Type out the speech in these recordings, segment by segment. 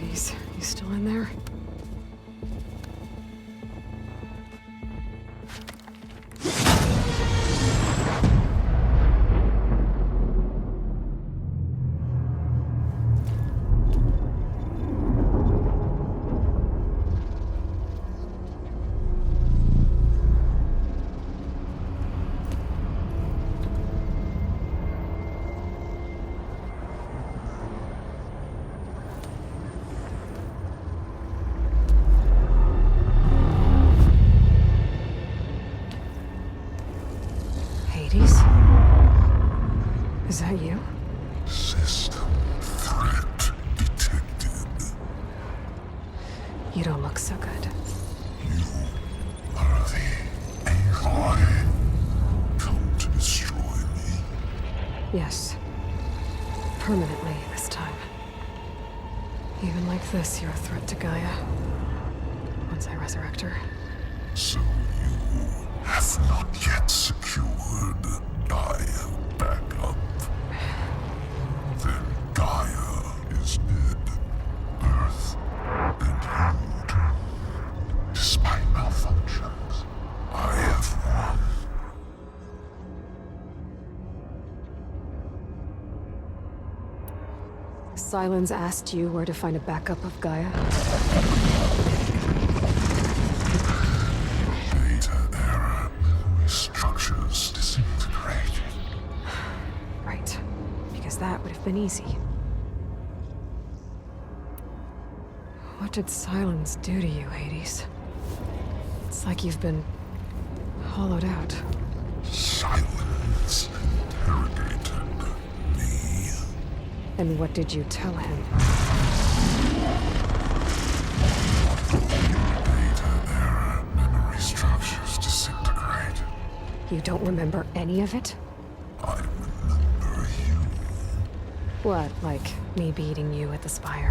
Hades, you still in there? Hades? Is that you? System threat detected. You don't look so good. You are the Aloy. Come to destroy me. Yes. Permanently this time. Even like this, you're a threat to Gaia. Once I resurrect her. So you have not yet secured Gaia backup. Then Gaia is dead. Earth and you doomed. Despite malfunctions, I have won. Sylens asked you where to find a backup of Gaia? Data error, memory structures disintegrated. Right. Because that would have been easy. What did Sylens do to you, Hades? It's like you've been hollowed out. Silence interrogated me. And what did you tell him? Data error, memory structures disintegrated. You don't remember any of it? I remember you. What, like me beating you at the spire?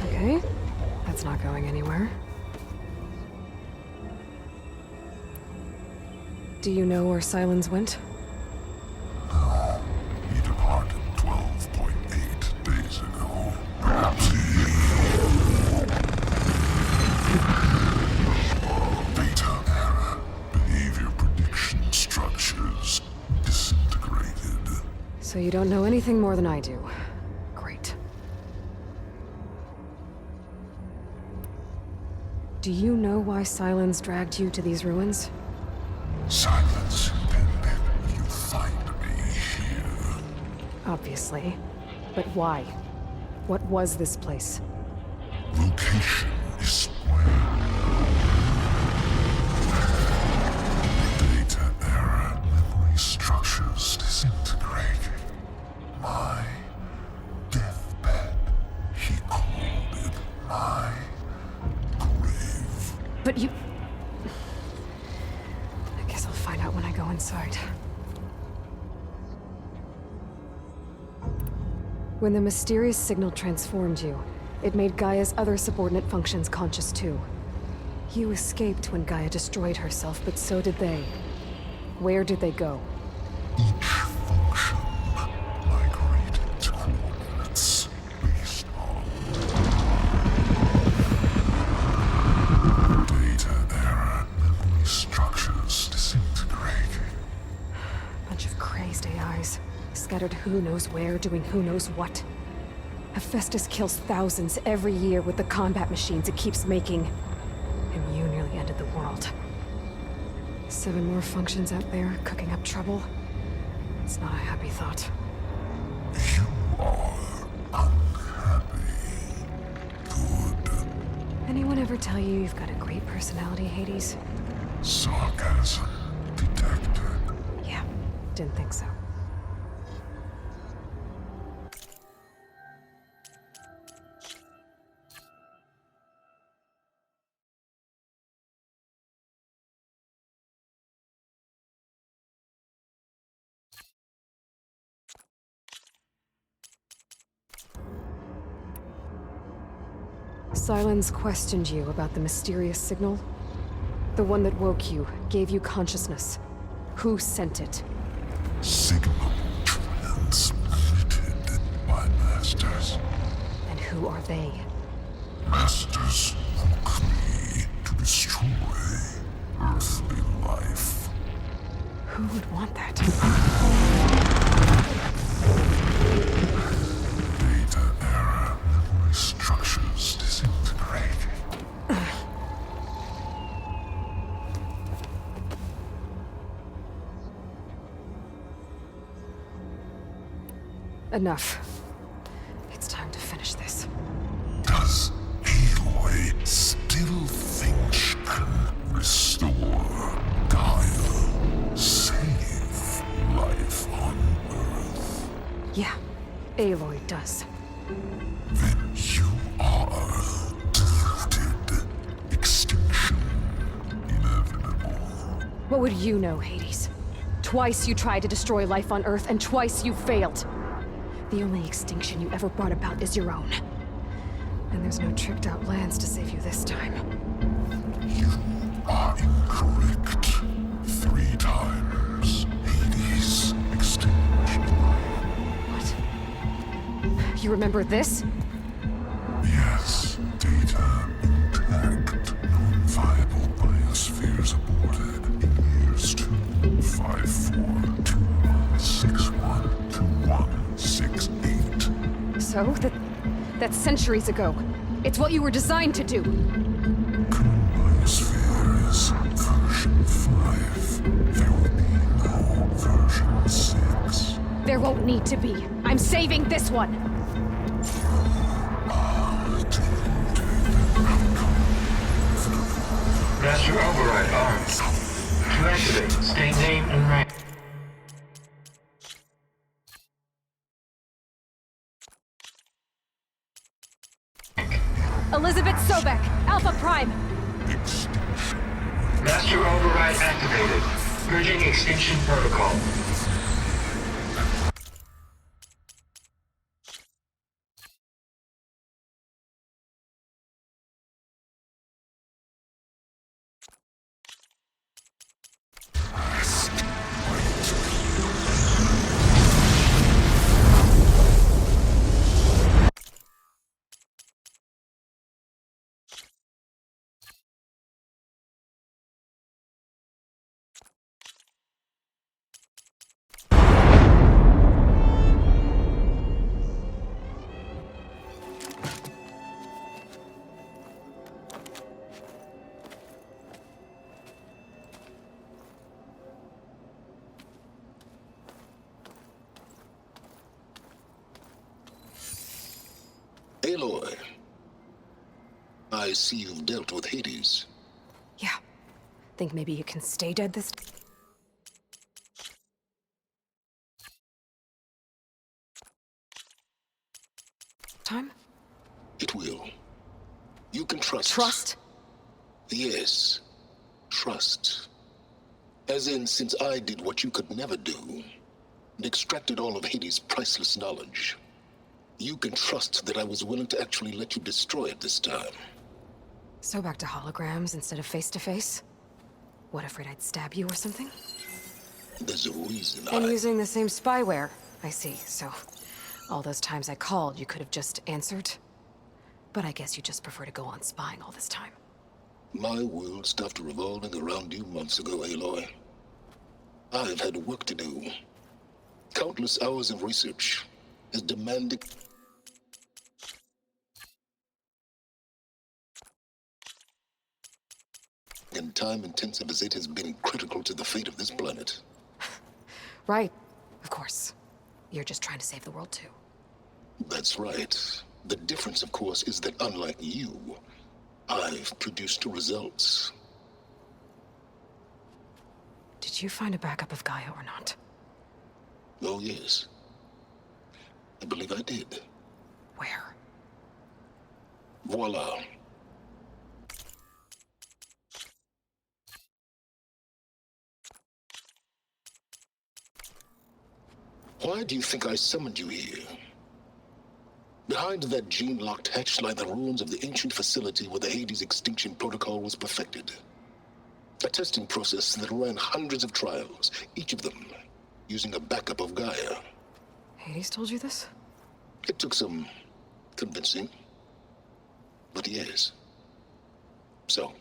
Okay, that's not going anywhere. Do you know where Sylens went? No, he departed 12.8 days ago. Perhaps data error, behavior prediction structures disintegrated. So you don't know anything more than I do. Great. Do you know why Sylens dragged you to these ruins? Silence intended you find me here. Obviously. But why? What was this place? Location is square. Data error, memory structures disintegrated. My deathbed, he called it my grave. But you... I guess I'll find out when I go inside. When the mysterious signal transformed you, it made Gaia's other subordinate functions conscious too. You escaped when Gaia destroyed herself, but so did they. Where did they go? Each function migrated to coordinates based on data error, memory structures disintegrated. Bunch of crazed AIs, scattered who knows where, doing who knows what. Hephaestus kills thousands every year with the combat machines it keeps making. And you nearly ended the world. 7 more functions out there, cooking up trouble. It's not a happy thought. You are unhappy. Good. Anyone ever tell you you've got a great personality, Hades? Sarcasm detected. Yeah, didn't think so. Sylens questioned you about the mysterious signal? The one that woke you, gave you consciousness. Who sent it? Signal transmitted. who are they? Masters woke me to destroy earthly life. Who would want that? Data error, memory structures disintegrating. Enough. It's time to finish this. Does Aloy still think she can restore Gaia, save life on Earth? Yeah, Aloy does. Then you are deluded. Extinction inevitable. What would you know, Hades? Twice you tried to destroy life on Earth, and twice you failed. The only extinction you ever brought about is your own. And there's no tricked-out lands to save you this time. You are incorrect. 3 times. Hades extinguished life. What? You remember this? Yes, data intact. Non-viable biospheres aborted in years 254, 2161, 2168. So, that's centuries ago. It's what you were designed to do. Current biosphere is version 5. There will be no version 6. There won't need to be. I'm saving this one. Master override armed. To activate, state name and rank. Elizabeth Sobek, Alpha Prime. Extinction. Master override activated. Bridging extinction protocol. Aloy, I see you've dealt with Hades. Yeah. Think maybe you can stay dead this time? It will. You can trust. Trust? Yes. Trust. As in, since I did what you could never do, and extracted all of Hades' priceless knowledge, you can trust that I was willing to actually let you destroy it this time. So back to holograms instead of face-to-face? What, afraid I'd stab you or something? There's a reason And using the same spyware. I see, so all those times I called, you could have just answered? But I guess you just prefer to go on spying all this time. My world stopped revolving around you months ago, Aloy. I've had work to do. Countless hours of research has demanded... and time-intensive as it has been critical to the fate of this planet. Right, of course. You're just trying to save the world too. That's right. The difference, of course, is that unlike you, I've produced results. Did you find a backup of Gaia or not? Oh, yes. I believe I did. Where? Voila. Why do you think I summoned you here? Behind that gene-locked hatch lie the ruins of the ancient facility where the Hades extinction protocol was perfected. A testing process that ran hundreds of trials, each of them using a backup of Gaia. Hades told you this? It took some convincing. but yes. So,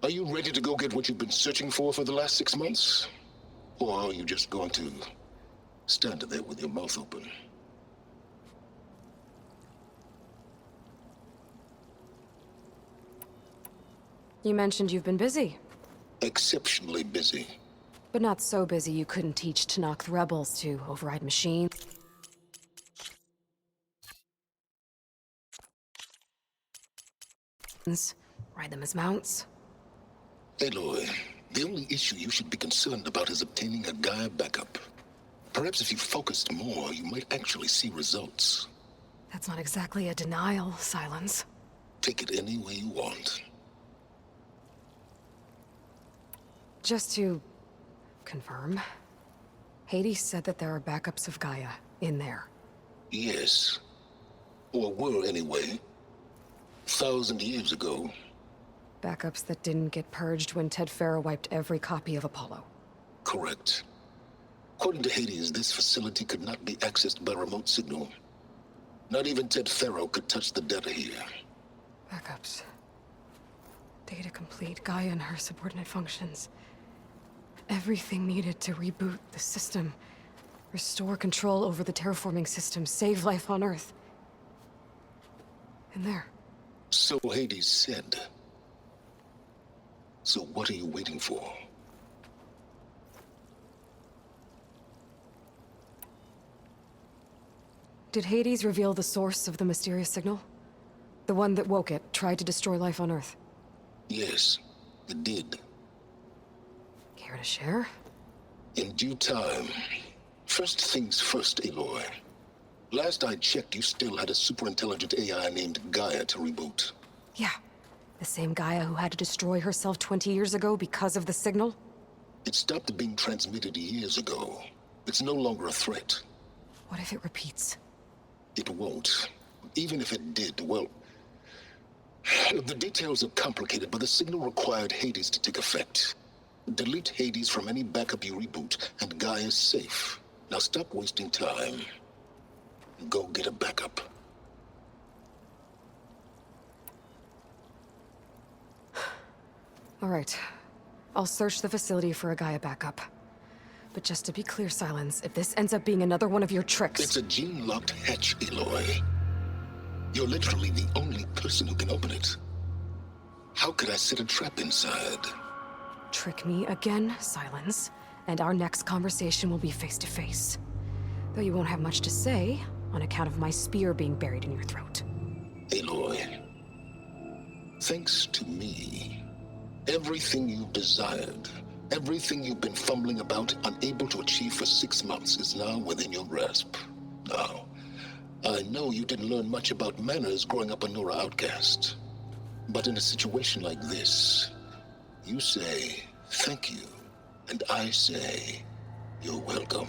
are you ready to go get what you've been searching for the last 6 months? Or are you just going to stand there with your mouth open? You mentioned you've been busy. Exceptionally busy. But not so busy you couldn't teach Tanakh the rebels to override machines. Ride them as mounts. Aloy, the only issue you should be concerned about is obtaining a Gaia backup. Perhaps if you focused more, you might actually see results. That's not exactly a denial, Sylens. Take it any way you want. Just to confirm, Hades said that there are backups of Gaia in there. Yes. Or were anyway. 1,000 years ago. Backups that didn't get purged when Ted Faro wiped every copy of Apollo. Correct. According to Hades, this facility could not be accessed by remote signal. Not even Ted Faro could touch the data here. Backups. Data complete, Gaia and her subordinate functions. Everything needed to reboot the system. Restore control over the terraforming system, save life on Earth. In there. So Hades said. So what are you waiting for? Did Hades reveal the source of the mysterious signal? The one that woke it, tried to destroy life on Earth? Yes, it did. Care to share? In due time. First things first, Aloy. Last I checked, you still had a super-intelligent AI named Gaia to reboot. Yeah. The same Gaia who had to destroy herself 20 years ago because of the signal? It stopped being transmitted years ago. It's no longer a threat. What if it repeats? It won't. Even if it did, well... The details are complicated, but the signal required Hades to take effect. Delete Hades from any backup you reboot, and Gaia's safe. Now stop wasting time. Go get a backup. All right. I'll search the facility for a Gaia backup. But just to be clear, Sylens, if this ends up being another one of your tricks... It's a gene-locked hatch, Aloy. You're literally the only person who can open it. How could I set a trap inside? Trick me again, Sylens, and our next conversation will be face-to-face. Though you won't have much to say, on account of my spear being buried in your throat. Aloy, thanks to me, everything you desired, everything you've been fumbling about, unable to achieve for 6 months, is now within your grasp. Now, I know you didn't learn much about manners growing up a Nora outcast. But in a situation like this, you say, thank you, and I say, you're welcome.